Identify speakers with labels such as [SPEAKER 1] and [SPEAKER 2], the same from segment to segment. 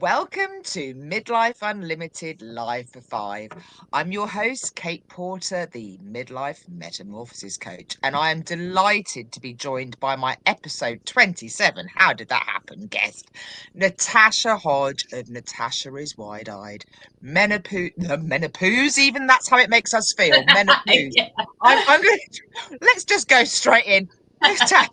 [SPEAKER 1] Welcome to Midlife Unlimited Live for Five. I'm your host, Kate Porter, the Midlife Metamorphosis Coach, and I am delighted to be joined by my episode 27. How did that happen? Guest Natasha Hodge of Natasha is Wide-Eyed. Menopause, even that's how it makes us feel. Menopause.
[SPEAKER 2] Yeah.
[SPEAKER 1] I'm going to let's just go straight in. Natasha,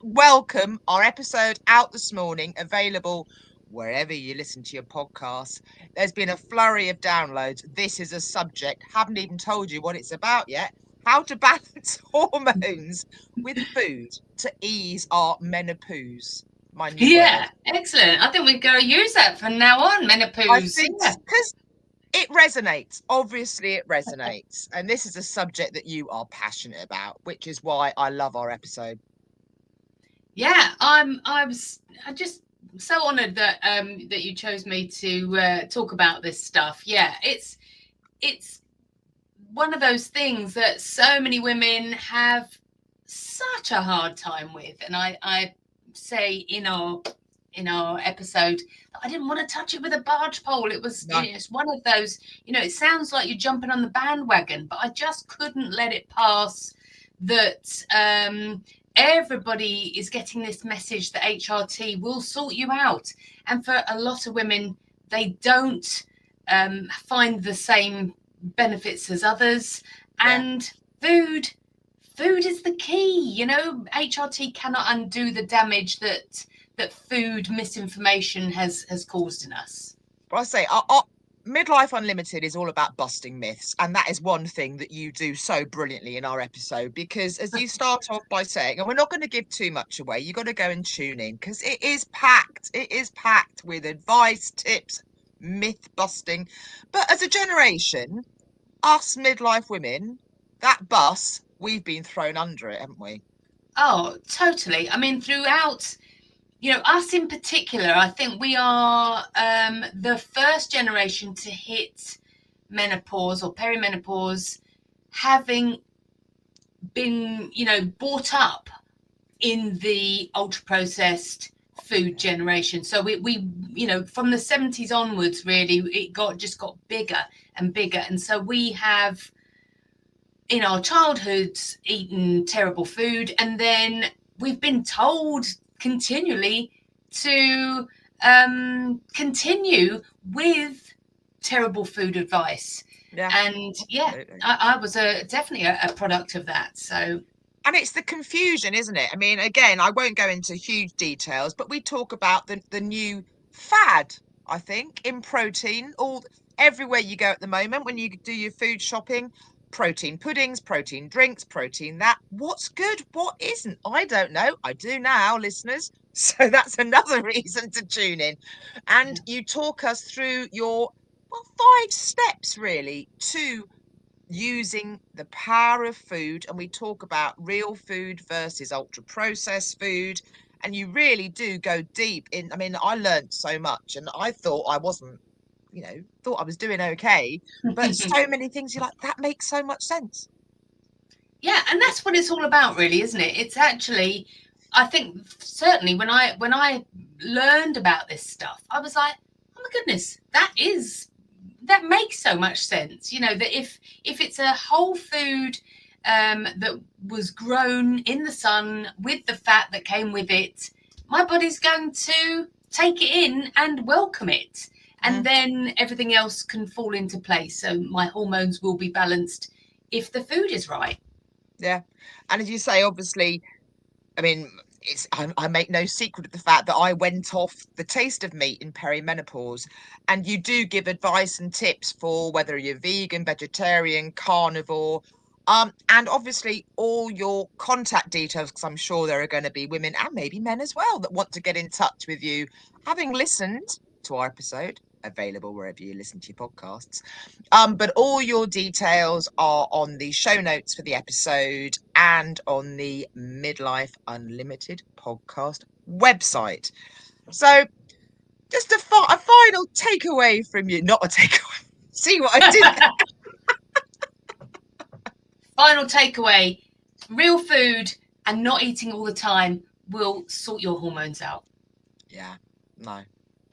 [SPEAKER 1] welcome. Our episode out this morning, available wherever you listen to your podcasts. There's been a flurry of downloads. This is a subject, haven't even told you what it's about yet. How to balance hormones with food to ease our menopause. My new word.
[SPEAKER 2] Yeah, excellent. I think we're going to use that from now on,
[SPEAKER 1] I
[SPEAKER 2] menopause.
[SPEAKER 1] think
[SPEAKER 2] Yeah.
[SPEAKER 1] because it resonates. Obviously, it resonates. And this is a subject that you are passionate about, which is why I love our episode.
[SPEAKER 2] Yeah, I'm just so honored that that you chose me to talk about this stuff. Yeah, it's one of those things that so many women have such a hard time with, and I say in our episode, I didn't want to touch it with a barge pole. It was
[SPEAKER 1] No.
[SPEAKER 2] it's one of those, it sounds like you're jumping on the bandwagon, but I just couldn't let it pass that everybody is getting this message that HRT will sort you out, and for a lot of women, they don't find the same benefits as others.
[SPEAKER 1] Yeah.
[SPEAKER 2] And food is the key. HRT cannot undo the damage that food misinformation has caused in us.
[SPEAKER 1] But I say, our Midlife Unlimited is all about busting myths, and that is one thing that you do so brilliantly in our episode. Because as you start off by saying, and we're not going to give too much away, you've got to go and tune in because it is packed. It is packed with advice, tips, myth busting. But as a generation, us midlife women, that bus, we've been thrown under it, haven't we?
[SPEAKER 2] Oh, totally. I mean, throughout, us in particular, I think we are the first generation to hit menopause or perimenopause, having been, brought up in the ultra processed food generation. So we from the 70s onwards, really, it just got bigger and bigger. And so we have in our childhoods eaten terrible food, and then we've been told continually to continue with terrible food advice.
[SPEAKER 1] Yeah.
[SPEAKER 2] And yeah,
[SPEAKER 1] Absolutely.
[SPEAKER 2] I was definitely a product of that. So
[SPEAKER 1] And it's the confusion, isn't it? I mean, again, I won't go into huge details, but we talk about the new fad, I think, in protein. Everywhere you go at the moment, when you do your food shopping, protein puddings, protein drinks, protein that. What's good? What isn't? I don't know. I do now, listeners. So that's another reason to tune in. And you talk us through your 5 steps really to using the power of food, and we talk about real food versus ultra processed food, and you really do go deep in. I mean, I learned so much, and I thought I wasn't, thought I was doing okay, but so many things you're like, that makes so much sense.
[SPEAKER 2] yeah, and that's what it's all about, really, isn't it? It's actually, I think, certainly when I learned about this stuff, I was like, oh my goodness, that makes so much sense. That if it's a whole food that was grown in the sun with the fat that came with it, my body's going to take it in and welcome it. And then everything else can fall into place. So my hormones will be balanced if the food is right.
[SPEAKER 1] Yeah. And as you say, obviously, I mean, I make no secret of the fact that I went off the taste of meat in perimenopause, and you do give advice and tips for whether you're vegan, vegetarian, carnivore, and obviously all your contact details, because I'm sure there are going to be women and maybe men as well that want to get in touch with you, having listened to our episode, available wherever you listen to your podcasts. But all your details are on the show notes for the episode and on the Midlife Unlimited podcast website. So, just a final takeaway from you. Not a takeaway. See what I did there?
[SPEAKER 2] Final takeaway: real food and not eating all the time will sort your hormones out.
[SPEAKER 1] Yeah, no.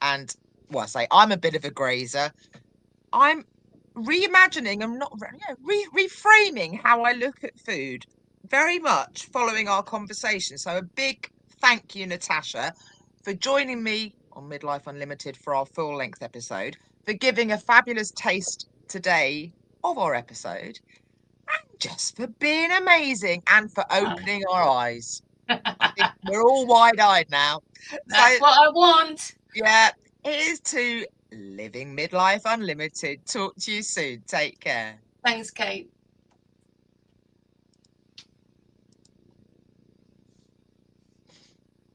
[SPEAKER 1] And well, I say I'm a bit of a grazer. I'm reimagining and not reframing how I look at food, very much following our conversation. So a big thank you, Natasha, for joining me on Midlife Unlimited for our full length episode, for giving a fabulous taste today of our episode, and just for being amazing and for opening our eyes. I think we're all wide-eyed now. So
[SPEAKER 2] That's what I want.
[SPEAKER 1] yeah, here's to living midlife unlimited. Talk to you soon. Take care.
[SPEAKER 2] Thanks, Kate.